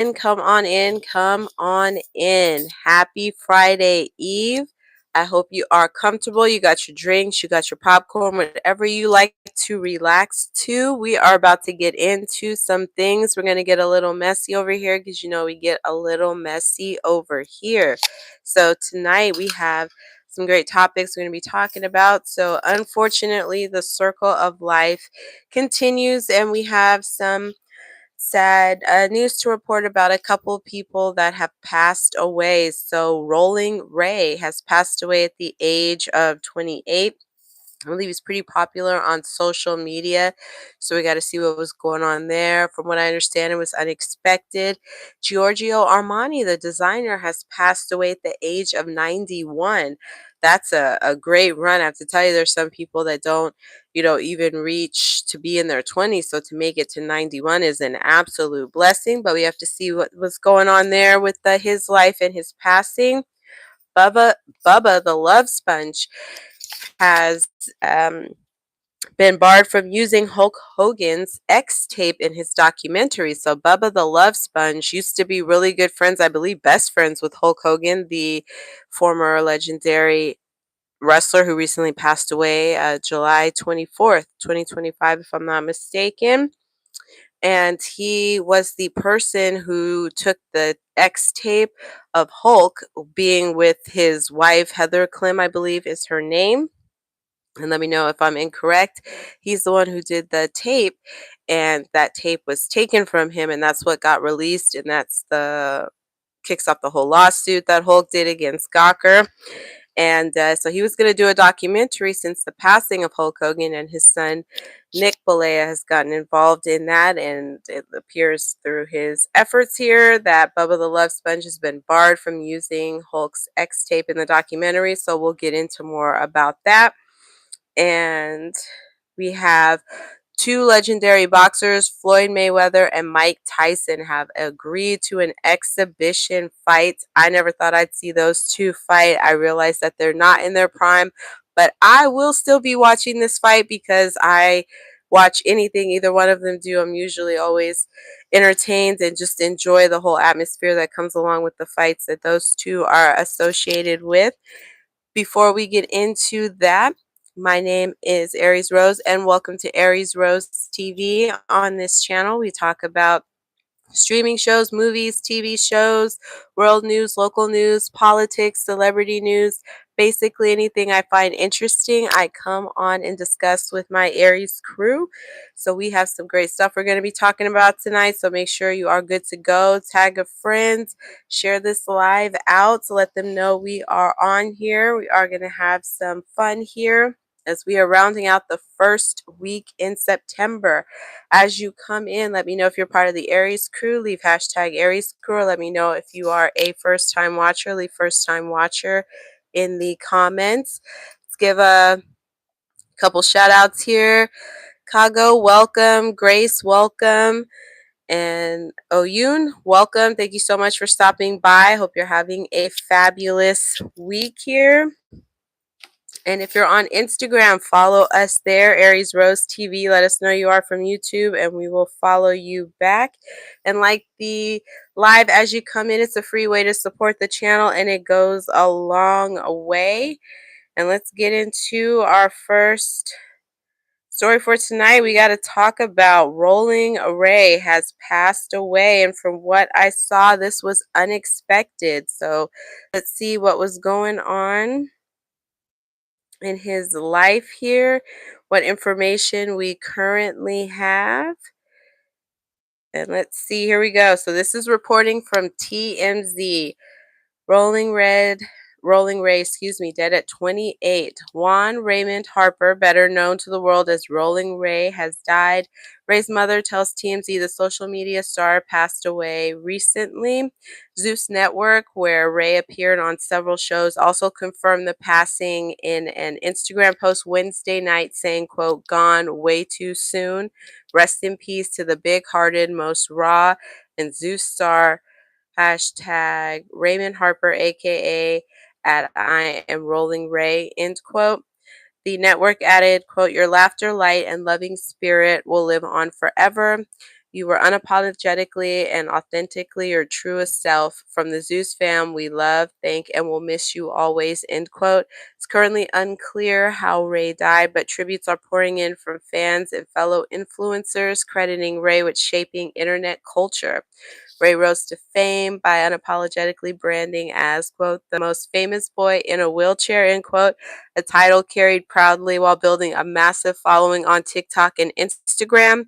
Come on in, come on in. Happy Friday Eve. I hope you are comfortable. You got your drinks, you got your popcorn, whatever you like to relax to. We are about to get into some things. We're going to get a little messy over here because we get a little messy over here. So, tonight we have some great topics we're going to be talking about. So, unfortunately, the circle of life continues, and we have some sad news to report about a couple of people that have passed away. So, Rolling Ray has passed away at the age of 28. I believe he's pretty popular on social media. So we got to see what was going on there. From what I understand, it was unexpected. Giorgio Armani, the designer, has passed away at the age of 91. That's a great run. I have to tell you, there's some people that don't, even reach to be in their 20s. So to make it to 91 is an absolute blessing. But we have to see what was going on there with his life and his passing. Bubba, Bubba the Love Sponge has been barred from using Hulk Hogan's X tape in his documentary. So Bubba the Love Sponge used to be really good friends, I believe best friends with Hulk Hogan, the former legendary wrestler who recently passed away July 24th, 2025, if I'm not mistaken. And he was the person who took the X tape of Hulk, being with his wife, Heather Klim, I believe is her name, and let me know if I'm incorrect. He's the one who did the tape, and that tape was taken from him, and that's what got released, and that's the kicks off the whole lawsuit that Hulk did against Gawker. And so he was going to do a documentary since the passing of Hulk Hogan, and his son Nick Balea has gotten involved in that, and it appears through his efforts here that Bubba the Love Sponge has been barred from using Hulk's X tape in the documentary. So we'll get into more about that. And we have two legendary boxers, Floyd Mayweather and Mike Tyson, have agreed to an exhibition fight. I never thought I'd see those two fight. I realize that they're not in their prime, but I will still be watching this fight because I watch anything either one of them do. I'm usually always entertained and just enjoy the whole atmosphere that comes along with the fights that those two are associated with. Before we get into that, my name is Aries Rose, and welcome to Aries Rose TV. On this channel, we talk about streaming shows, movies, TV shows, world news, local news, politics, celebrity news, basically anything I find interesting, I come on and discuss with my Aries crew. So we have some great stuff we're going to be talking about tonight. So make sure you are good to go. Tag a friend, share this live out to let them know we are on here. We are going to have some fun here as we are rounding out the first week in September. As you come in, let me know if you're part of the Aries crew. Leave hashtag Aries crew, or let me know if you are a first-time watcher. Leave first-time watcher in the comments. Let's give a couple shout-outs here. Kago, welcome. Grace, welcome. And Oyun, welcome. Thank you so much for stopping by. Hope you're having a fabulous week here. And if you're on Instagram, follow us there, Aries Rose TV. Let us know you are from YouTube, and we will follow you back. And like the live as you come in, it's a free way to support the channel, and it goes a long way. And let's get into our first story for tonight. We got to talk about Rolling Ray has passed away, and from what I saw, this was unexpected. So let's see what was going on in his life here, what information we currently have. And let's see, here we go. So this is reporting from TMZ. Rolling Ray, dead at 28. Juan Raymond Harper, better known to the world as Rolling Ray, has died. Ray's mother tells TMZ the social media star passed away recently. Zeus Network, where Ray appeared on several shows, also confirmed the passing in an Instagram post Wednesday night saying, quote, "Gone way too soon. Rest in peace to the big-hearted, most raw and Zeus star. Hashtag Raymond Harper, aka at I am Rolling Ray," end quote. The network added, quote, "Your laughter, light, and loving spirit will live on forever. You were unapologetically and authentically your truest self. From the Zeus fam, we love, thank, and will miss you always. End quote. It's currently unclear how Ray died, but tributes are pouring in from fans and fellow influencers, crediting Ray with shaping internet culture. Ray rose to fame by unapologetically branding as, quote, the most famous boy in a wheelchair, end quote, a title carried proudly while building a massive following on TikTok and Instagram.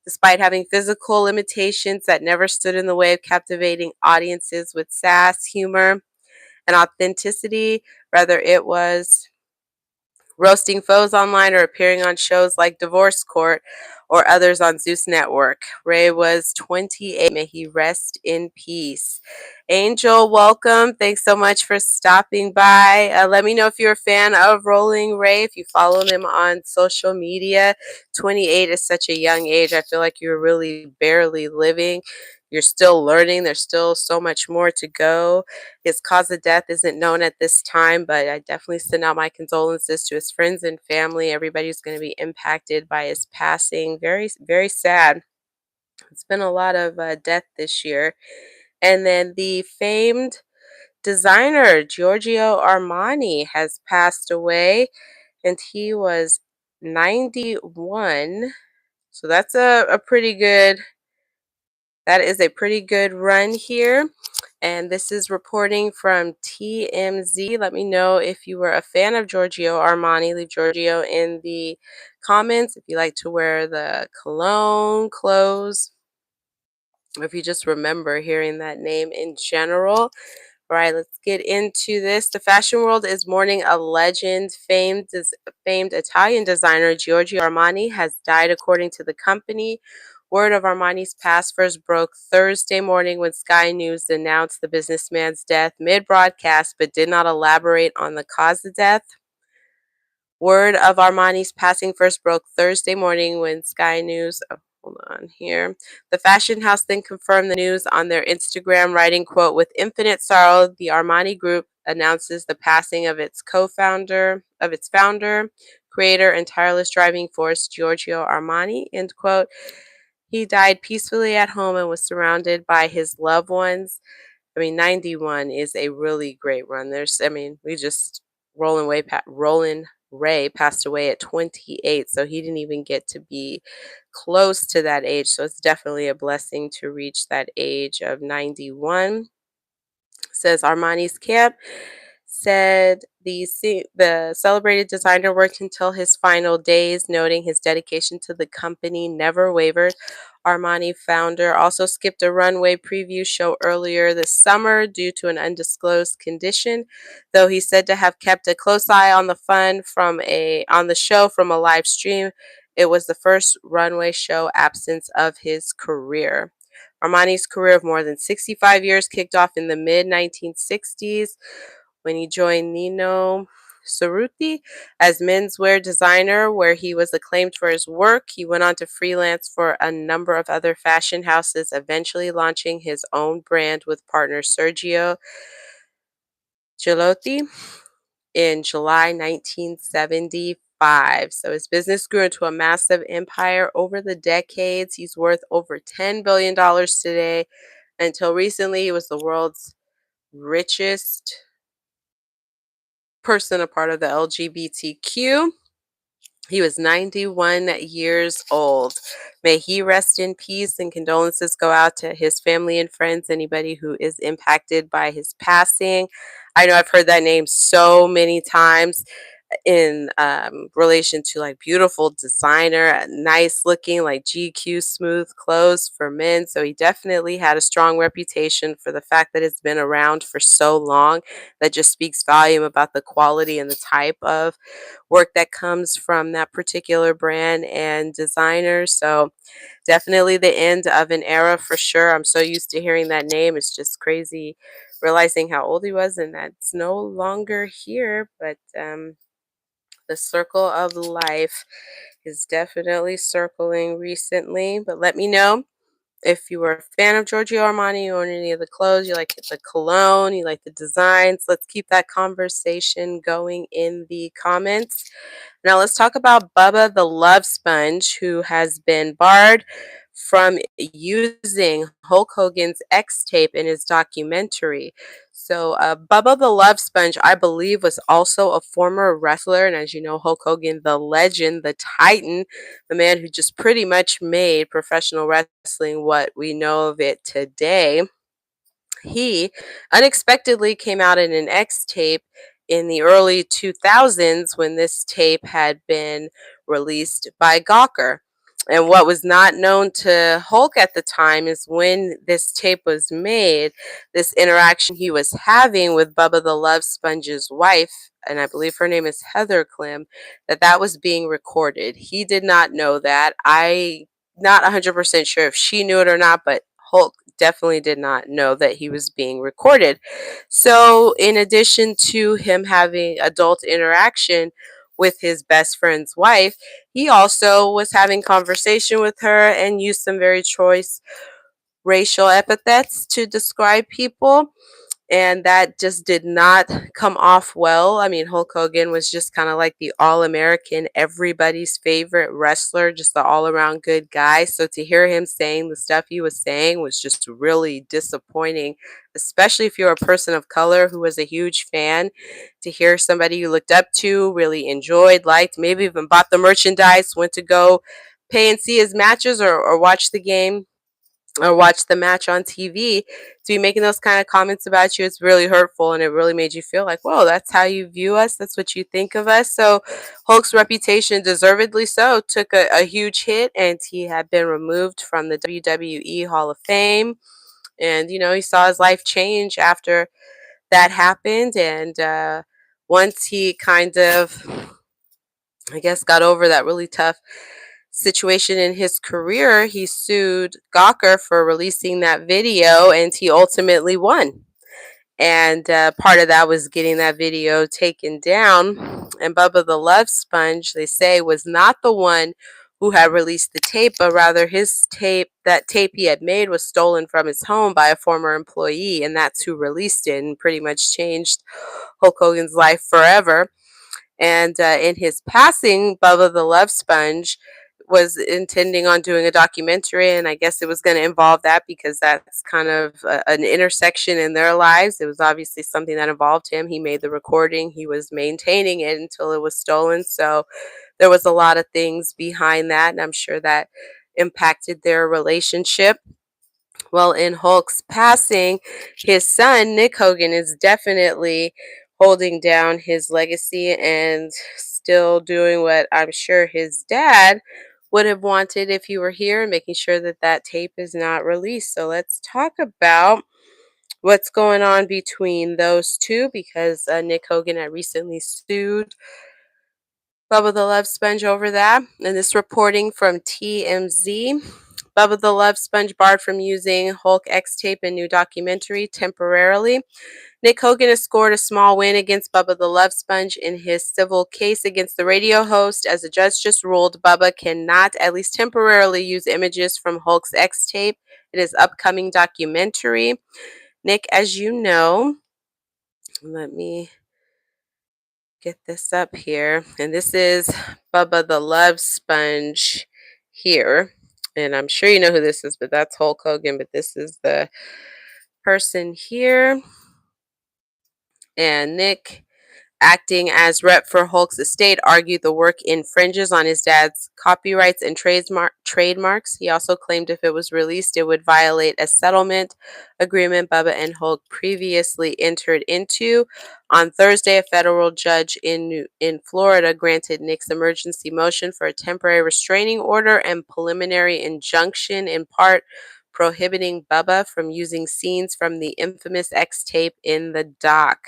Despite having physical limitations that never stood in the way of captivating audiences with sass, humor, and authenticity, whether it was roasting foes online or appearing on shows like Divorce Court or others on Zeus Network. Ray was 28. May he rest in peace. Angel, welcome. Thanks so much for stopping by. Let me know if you're a fan of Rolling Ray, if you follow him on social media. 28 is such a young age. I feel like you're really barely living. You're still learning. There's still so much more to go. His cause of death isn't known at this time, but I definitely send out my condolences to his friends and family. Everybody's going to be impacted by his passing. Very, very sad. It's been a lot of death this year. And then the famed designer Giorgio Armani has passed away, and he was 91. So that's a pretty good, that is a pretty good run here. And this is reporting from TMZ. Let me know if you were a fan of Giorgio Armani. Leave Giorgio in the comments if you like to wear the cologne, clothes, or if you just remember hearing that name in general. All right, let's get into this. The fashion world is mourning a legend. Famed Italian designer Giorgio Armani has died, according to the company. Word of Armani's past first broke Thursday morning when Sky News announced the businessman's death mid-broadcast, but did not elaborate on the cause of death. Word of Armani's passing first broke Thursday morning when Sky News, hold on here. The fashion house then confirmed the news on their Instagram, writing, quote, with infinite sorrow, the Armani Group announces the passing of its founder, creator, and tireless driving force, Giorgio Armani, end quote. He died peacefully at home and was surrounded by his loved ones. I mean, 91 is a really great run. We just Roland Ray passed away at 28, so he didn't even get to be close to that age. So it's definitely a blessing to reach that age of 91. Says Armani's camp said the celebrated designer worked until his final days, noting his dedication to the company never wavered. Armani founder also skipped a runway preview show earlier this summer due to an undisclosed condition, though he's said to have kept a close eye on the show from a live stream. It was the first runway show absence of his career. Armani's career of more than 65 years kicked off in the mid 1960s when he joined Nino Cerruti as menswear designer, where he was acclaimed for his work. He went on to freelance for a number of other fashion houses, eventually launching his own brand with partner Sergio Gilotti in July 1975. So his business grew into a massive empire over the decades. He's worth over $10 billion today. Until recently, he was the world's richest person, a part of the LGBTQ. He was 91 years old. May he rest in peace, and condolences go out to his family and friends, anybody who is impacted by his passing. I know I've heard that name so many times in relation to like beautiful designer, nice looking, like GQ smooth clothes for men. So he definitely had a strong reputation for the fact that it's been around for so long. That just speaks volume about the quality and the type of work that comes from that particular brand and designer. So definitely the end of an era for sure. I'm so used to hearing that name. It's just crazy realizing how old he was and that's no longer here. But the circle of life is definitely circling recently. But let me know if you were a fan of Giorgio Armani, you own any of the clothes, you like the cologne, you like the designs. Let's keep that conversation going in the comments. Now let's talk about Bubba the Love Sponge, who has been barred from using Hulk Hogan's X tape in his documentary. So, Bubba the Love Sponge, I believe, was also a former wrestler. And as you know, Hulk Hogan, the legend, the Titan, the man who just pretty much made professional wrestling what we know of it today. He unexpectedly came out in an X tape in the early 2000s when this tape had been released by Gawker. And what was not known to Hulk at the time is when this tape was made, this interaction he was having with Bubba the Love Sponge's wife, and I believe her name is Heather Klim, that was being recorded. He did not know that. I not 100% sure if she knew it or not, but Hulk definitely did not know that he was being recorded. So, in addition to him having adult interaction with his best friend's wife, he also was having conversation with her and used some very choice racial epithets to describe people, and that just did not come off well. I mean, Hulk Hogan was just kind of like the all American, everybody's favorite wrestler, just the all around good guy. So to hear him saying the stuff he was saying was just really disappointing, especially if you're a person of color who was a huge fan. To hear somebody you looked up to, really enjoyed, liked, maybe even bought the merchandise, went to go pay and see his matches or watch the game or watch the match on TV, to be making those kind of comments about you, it's really hurtful, and it really made you feel like, whoa, that's how you view us, that's what you think of us. So Hulk's reputation, deservedly so, took a huge hit, and he had been removed from the WWE Hall of Fame. And he saw his life change after that happened. And once he kind of, I guess, got over that really tough situation in his career, he sued Gawker for releasing that video, and he ultimately won. And part of that was getting that video taken down. And Bubba the Love Sponge, they say, was not the one who had released the tape, but rather his tape, that tape he had made, was stolen from his home by a former employee, and that's who released it and pretty much changed Hulk Hogan's life forever. And in his passing, Bubba the Love Sponge was intending on doing a documentary, and I guess it was going to involve that because that's kind of an intersection in their lives. It was obviously something that involved him. He made the recording, he was maintaining it until it was stolen. So there was a lot of things behind that, and I'm sure that impacted their relationship. Well, in Hulk's passing, his son, Nick Hogan, is definitely holding down his legacy and still doing what I'm sure his dad would have wanted if he were here, and making sure that that tape is not released. So let's talk about what's going on between those two, because Nick Hogan had recently sued Bubba the Love Sponge over that. And this reporting from TMZ. Bubba the Love Sponge barred from using Hulk X tape in new documentary temporarily. Nick Hogan has scored a small win against Bubba the Love Sponge in his civil case against the radio host, as a judge just ruled Bubba cannot, at least temporarily, use images from Hulk's X tape in his upcoming documentary. Nick, as you know, let me get this up here. And this is Bubba the Love Sponge here. And I'm sure you know who this is, but that's Hulk Hogan. But this is the person here. And Nick, acting as rep for Hulk's estate, argued the work infringes on his dad's copyrights and trademarks. He also claimed if it was released, it would violate a settlement agreement Bubba and Hulk previously entered into. On Thursday, a federal judge in Florida granted Nick's emergency motion for a temporary restraining order and preliminary injunction, in part prohibiting Bubba from using scenes from the infamous X tape in the doc.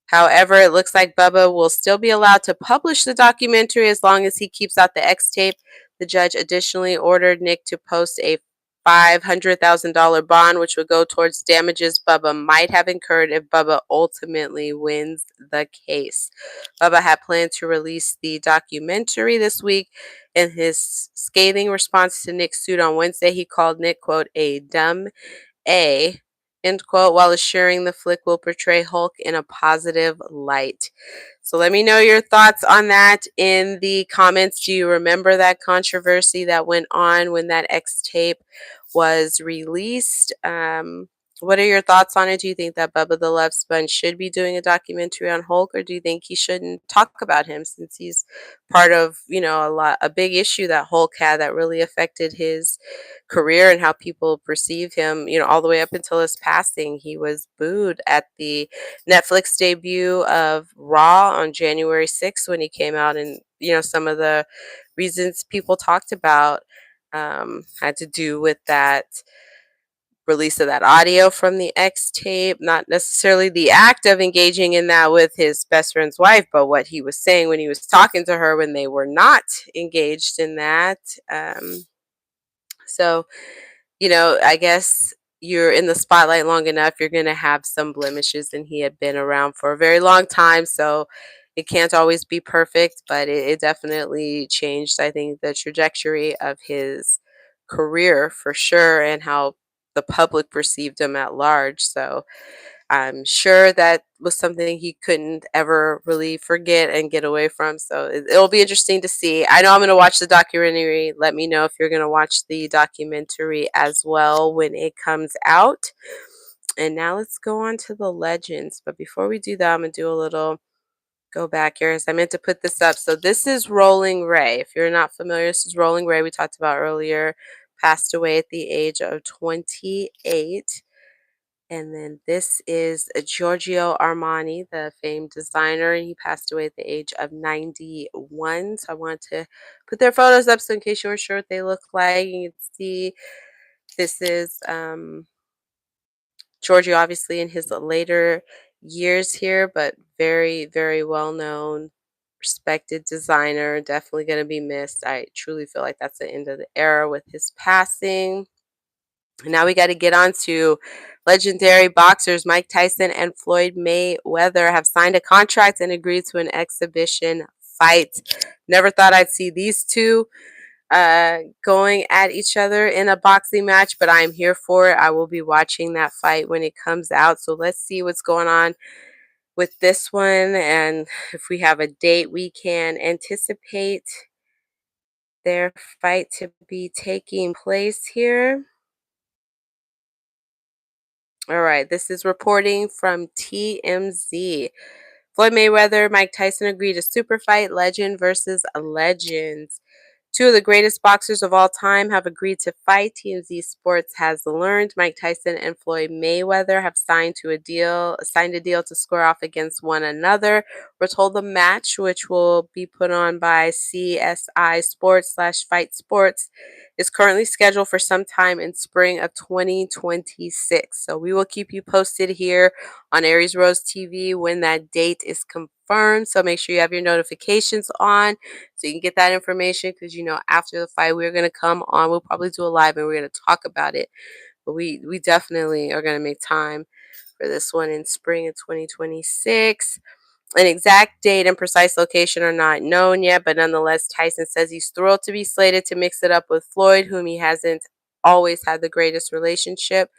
However, it looks like Bubba will still be allowed to publish the documentary as long as he keeps out the X tape. The judge additionally ordered Nick to post a $500,000 bond, which would go towards damages Bubba might have incurred if Bubba ultimately wins the case. Bubba had planned to release the documentary this week. In his scathing response to Nick's suit on Wednesday, he called Nick, quote, a dumb A end quote, while assuring the flick will portray Hulk in a positive light. So let me know your thoughts on that in the comments. Do you remember that controversy that went on when that X tape was released? What are your thoughts on it? Do you think that Bubba the Love Sponge should be doing a documentary on Hulk, or do you think he shouldn't talk about him since he's part of, a big issue that Hulk had that really affected his career and how people perceive him, all the way up until his passing? He was booed at the Netflix debut of Raw on January 6th when he came out, and some of the reasons people talked about had to do with that release of that audio from the X tape, not necessarily the act of engaging in that with his best friend's wife, but what he was saying when he was talking to her when they were not engaged in that. So, I guess you're in the spotlight long enough, you're going to have some blemishes, and he had been around for a very long time. So it can't always be perfect, but it definitely changed, I think, the trajectory of his career for sure, and how the public perceived him at large. So I'm sure that was something he couldn't ever really forget and get away from. So it'll be interesting to see. I know I'm going to watch the documentary. Let me know if you're going to watch the documentary as well when it comes out. And now let's go on to the legends. But before we do that, I'm going to do a little go back here, as I meant to put this up. So this is Rolling Ray. If you're not familiar, this is Rolling Ray we talked about earlier. Passed away at the age of 28. And then this is Giorgio Armani, the famed designer, and he passed away at the age of 91. So I wanted to put their photos up so in case you weren't sure what they look like, you can see this is Giorgio, obviously in his later years here, but very, very well known, respected designer. Definitely going to be missed. I truly feel like that's the end of the era with his passing. Now we got to get on to legendary boxers. Mike Tyson and Floyd Mayweather have signed a contract and agreed to an exhibition fight. Never thought I'd see these two going at each other in a boxing match, but I'm here for it. I will be watching that fight when it comes out. So let's see what's going on with this one, and if we have a date we can anticipate their fight to be taking place here. All right, this is reporting from TMZ. Floyd Mayweather, Mike Tyson agreed to super fight legend versus a legend. Two of the greatest boxers of all time have agreed to fight. TMZ Sports has learned Mike Tyson and Floyd Mayweather have signed a deal to square off against one another. We're told the match, which will be put on by CSI Sports / Fight Sports, is currently scheduled for sometime in spring of 2026. So we will keep you posted here on Aries Rose TV when that date is confirmed. So make sure you have your notifications on so you can get that information, because after the fight we're going to come on. We'll probably do a live and we're going to talk about it. But we definitely are going to make time for this one in spring of 2026. An exact date and precise location are not known yet, but nonetheless, Tyson says he's thrilled to be slated to mix it up with Floyd, whom he hasn't always had the greatest relationship.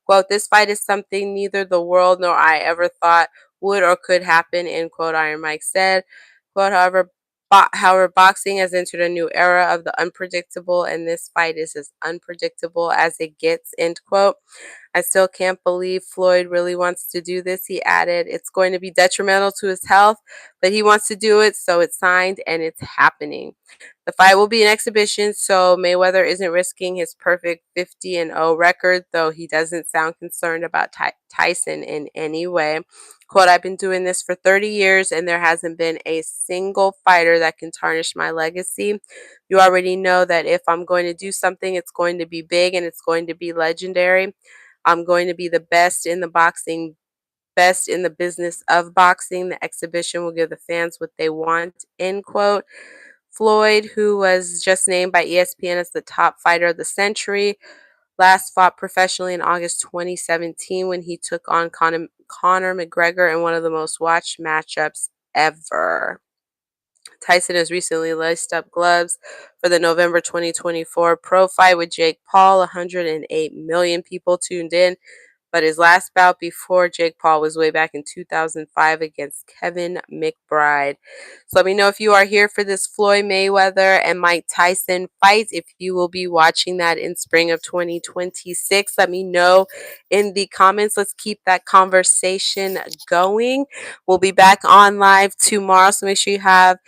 Quote, "This fight is something neither the world nor I ever thought would or could happen," end quote, Iron Mike said. Quote, however, boxing has entered a new era of the unpredictable, and this fight is as unpredictable as it gets, end quote. "I still can't believe Floyd really wants to do this," he added. "It's going to be detrimental to his health, but he wants to do it, so it's signed and it's happening." The fight will be an exhibition, so Mayweather isn't risking his perfect 50-0 record, though he doesn't sound concerned about Tyson in any way. Quote, "I've been doing this for 30 years, and there hasn't been a single fighter that can tarnish my legacy. You already know that if I'm going to do something, it's going to be big and it's going to be legendary. I'm going to be the best in the boxing, best in the business of boxing. The exhibition will give the fans what they want," end quote. Floyd, who was just named by ESPN as the top fighter of the century, last fought professionally in August 2017 when he took on Conor McGregor in one of the most watched matchups ever. Tyson has recently laced up gloves for the November 2024 pro fight with Jake Paul. 108 million people tuned in, but his last bout before Jake Paul was way back in 2005 against Kevin McBride. So let me know if you are here for this Floyd Mayweather and Mike Tyson fight. If you will be watching that in spring of 2026, let me know in the comments. Let's keep that conversation going. We'll be back on live tomorrow, so make sure you have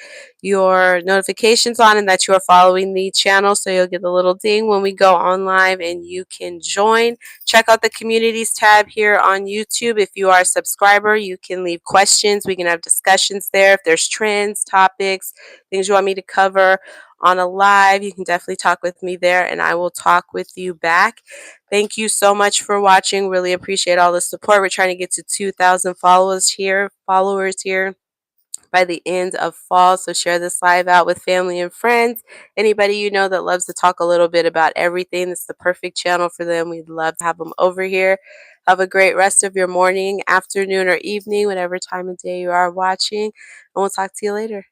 your notifications on and that you are following the channel so you'll get a little ding when we go on live and you can join. Check out the communities tab here on YouTube. If you are a subscriber, you can leave questions. We can have discussions there. If there's trends, topics, things you want me to cover on a live, you can definitely talk with me there and I will talk with you back. Thank you so much for watching. Really appreciate all the support. We're trying to get to 2,000 followers here by the end of fall. So share this live out with family and friends. Anybody you know that loves to talk a little bit about everything, it's the perfect channel for them. We'd love to have them over here. Have a great rest of your morning, afternoon, or evening, whatever time of day you are watching. And we'll talk to you later.